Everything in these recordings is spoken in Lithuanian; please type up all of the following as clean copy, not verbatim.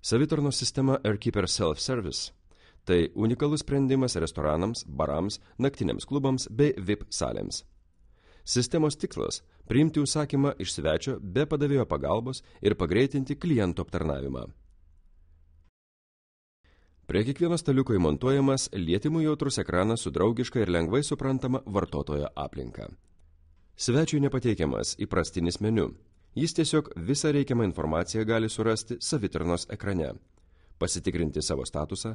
Savitarnos sistema AirKeeper Self-Service – tai unikalus sprendimas restoranams, barams, naktiniams klubams bei VIP salėms. Sistemos tikslas – priimti užsakymą iš svečio be padavėjo pagalbos ir pagreitinti klientų aptarnavimą. Prie kiekvieno staliuko įmontuojamas lietimui jautrus ekranas su draugiška ir lengvai suprantama vartotojo aplinka. Svečiui nepateikiamas įprastinis meniu. Jis tiesiog visą reikiamą informaciją gali surasti savitarnos ekrane, pasitikrinti savo statusą,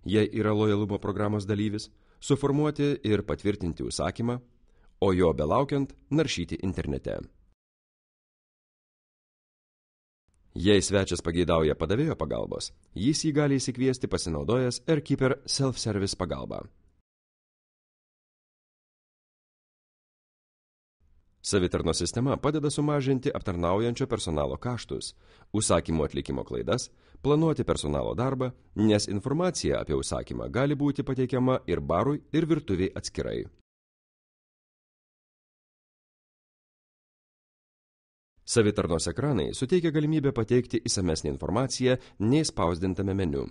jei yra lojalumo programos dalyvis, suformuoti ir patvirtinti užsakymą, o jo belaukiant naršyti internete. Jei svečias pageidauja padavėjo pagalbos, jis jį gali įsikviesti pasinaudojęs AirKeeper Self-Service pagalbą. Savitarnos sistema padeda sumažinti aptarnaujančio personalo kaštus, užsakymų atlikimo klaidas, planuoti personalo darbą, nes informacija apie užsakymą gali būti pateikiama ir barui, ir virtuviai atskirai. Savitarnos ekranai suteikia galimybę pateikti išsamesnę informaciją nei spausdintame meniu,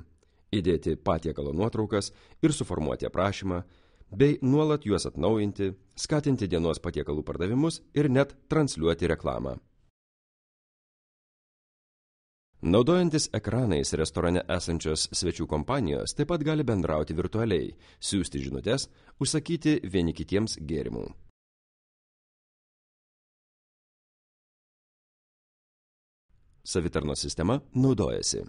įdėti patiekalo nuotraukas ir suformuoti aprašymą, bei nuolat juos atnaujinti, skatinti dienos patiekalų pardavimus ir net transliuoti reklamą. Naudojantis ekranais restorane esančios svečių kompanijos taip pat gali bendrauti virtualiai, siųsti žinutes, užsakyti vieni kitiems gėrimų. Savitarnos sistema naudojasi.